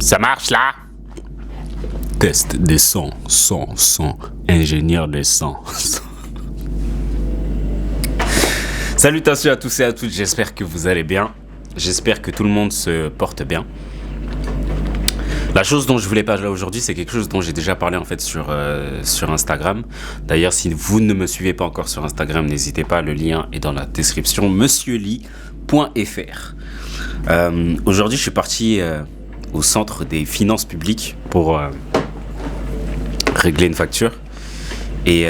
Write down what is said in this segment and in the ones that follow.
Ça marche là? Test des sons, son, ingénieur des sons. Salutations à tous et à toutes, j'espère que vous allez bien. J'espère que tout le monde se porte bien. La chose dont je voulais parler aujourd'hui, c'est quelque chose dont j'ai déjà parlé en fait sur Instagram. D'ailleurs, si vous ne me suivez pas encore sur Instagram, n'hésitez pas, le lien est dans la description, monsieurly.fr. Aujourd'hui, je suis parti au centre des finances publiques pour régler une facture. Et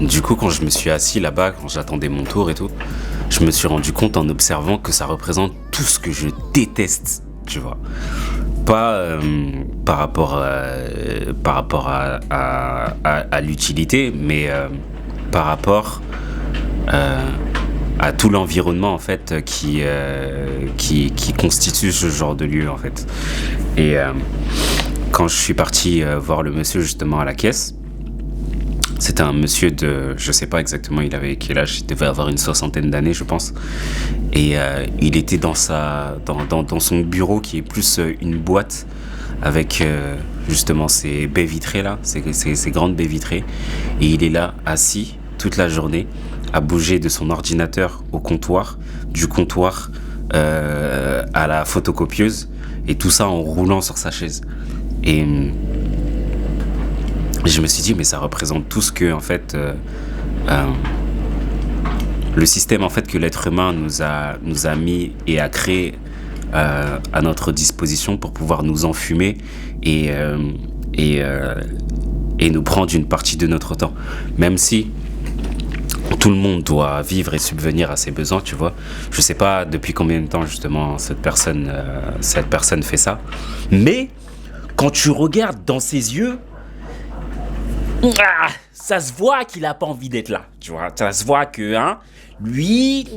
du coup, quand je me suis assis là-bas, quand j'attendais mon tour et tout, je me suis rendu compte en observant que ça représente tout ce que je déteste, tu vois. Pas par rapport à l'utilité, mais par rapport à tout l'environnement en fait qui constitue ce genre de lieu en fait. Et quand je suis parti voir le monsieur justement à la caisse, c'était un monsieur de, je sais pas exactement il avait quel âge, il devait avoir une soixantaine d'années je pense. Et il était dans son bureau qui est plus une boîte avec justement ces baies vitrées là, ces grandes baies vitrées. Et il est là assis toute la journée à bouger de son ordinateur au comptoir, du comptoir à la photocopieuse, et tout ça en roulant sur sa chaise. Et je me suis dit, mais ça représente tout ce que, en fait, le système, en fait, que l'être humain nous a mis et a créé à notre disposition pour pouvoir nous enfumer et nous prendre une partie de notre temps. Même si tout le monde doit vivre et subvenir à ses besoins, tu vois. Je sais pas depuis combien de temps, justement, cette personne fait ça. Mais quand tu regardes dans ses yeux, ça se voit qu'il a pas envie d'être là, tu vois. Ça se voit que, lui,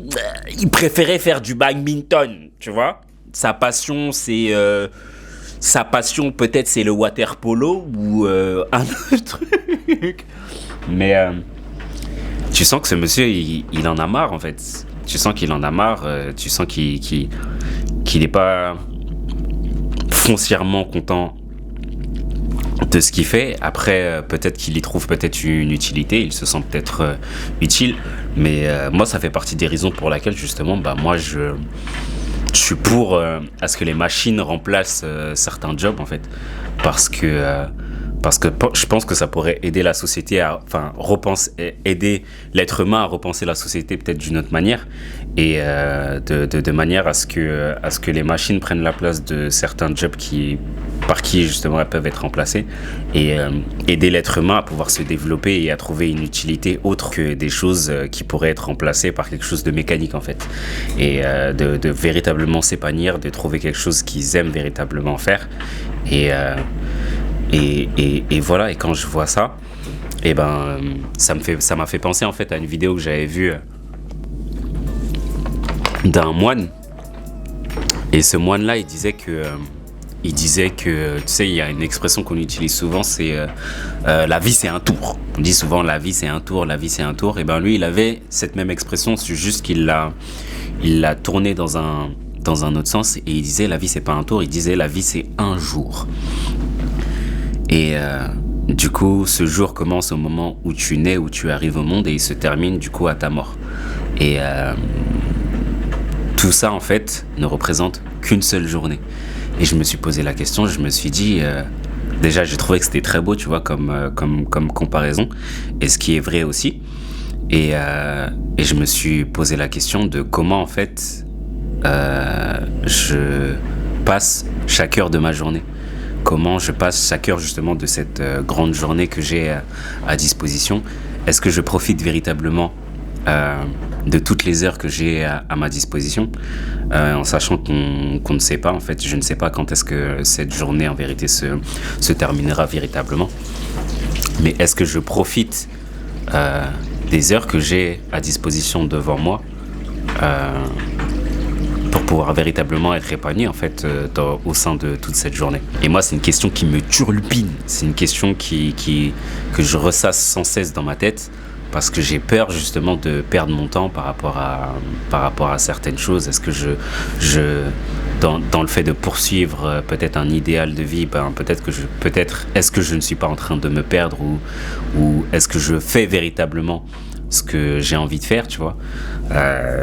il préférait faire du badminton, tu vois. Sa passion, peut-être, c'est le water polo ou un autre truc. Mais tu sens que ce monsieur, il en a marre, en fait. Tu sens qu'il en a marre. Tu sens qu'il n'est pas foncièrement content de ce qu'il fait. Après, peut-être qu'il y trouve peut-être une utilité, il se sent peut-être utile, mais moi ça fait partie des raisons pour lesquelles justement moi je suis pour à ce que les machines remplacent certains jobs en fait, parce que je pense que ça pourrait aider la société aider l'être humain à repenser la société peut-être d'une autre manière, et de manière à ce que les machines prennent la place de certains jobs par qui justement elles peuvent être remplacées, et aider l'être humain à pouvoir se développer et à trouver une utilité autre que des choses qui pourraient être remplacées par quelque chose de mécanique en fait, et de véritablement s'épanouir, de trouver quelque chose qu'ils aiment véritablement faire, et voilà. Et quand je vois ça, ça m'a fait penser en fait à une vidéo que j'avais vue d'un moine. Et ce moine là, il disait que tu sais, il y a une expression qu'on utilise souvent, c'est la vie c'est un tour. On dit souvent la vie c'est un tour, la vie c'est un tour. Et lui, il avait cette même expression, c'est juste qu'il l'a tournée dans un autre sens, et il disait la vie c'est pas un tour, il disait la vie c'est un jour. Et du coup, ce jour commence au moment où tu nais, où tu arrives au monde, et il se termine du coup à ta mort. Et tout ça, en fait, ne représente qu'une seule journée. Et je me suis posé la question, je me suis dit, déjà j'ai trouvé que c'était très beau, tu vois, comme comparaison, et ce qui est vrai aussi. Et je me suis posé la question de comment, en fait, je passe chaque heure de ma journée. Comment je passe chaque heure justement de cette grande journée que j'ai à disposition. Est-ce que je profite véritablement de toutes les heures que j'ai à ma disposition, en sachant qu'on ne sait pas, en fait, je ne sais pas quand est-ce que cette journée en vérité se terminera véritablement. Mais est-ce que je profite des heures que j'ai à disposition devant moi pour pouvoir véritablement être épanoui en fait au sein de toute cette journée. Et moi, c'est une question qui me turlupine, c'est une question que je ressasse sans cesse dans ma tête, parce que j'ai peur justement de perdre mon temps par rapport à certaines choses. Est-ce que dans le fait de poursuivre peut-être un idéal de vie, ben, peut-être est-ce que je ne suis pas en train de me perdre ou est-ce que je fais véritablement ce que j'ai envie de faire, tu vois.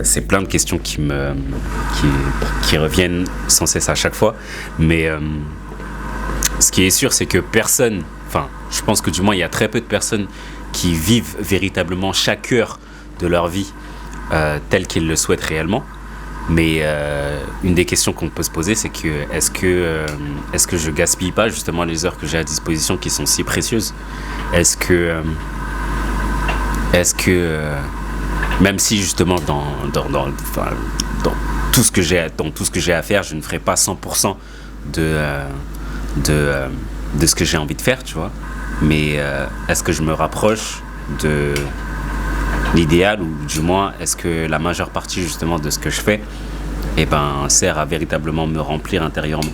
C'est plein de questions qui reviennent sans cesse à chaque fois. Mais ce qui est sûr, c'est que je pense que du moins, il y a très peu de personnes qui vivent véritablement chaque heure de leur vie telle qu'ils le souhaitent réellement. Mais une des questions qu'on peut se poser, c'est que est-ce que je gaspille pas justement les heures que j'ai à disposition qui sont si précieuses? Est-ce que même si justement dans tout ce que j'ai à faire, je ne ferai pas 100% de ce que j'ai envie de faire, tu vois. Mais est-ce que je me rapproche de l'idéal, ou du moins est-ce que la majeure partie justement de ce que je fais sert à véritablement me remplir intérieurement?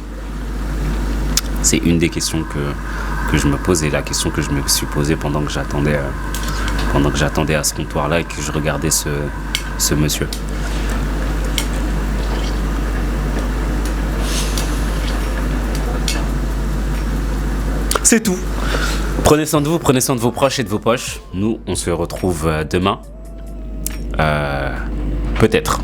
C'est une des questions que je me pose, et la question que je me suis posée pendant que j'attendais à ce comptoir-là et que je regardais ce monsieur. C'est tout. Prenez soin de vous, prenez soin de vos proches et de vos poches. Nous, on se retrouve demain. Peut-être.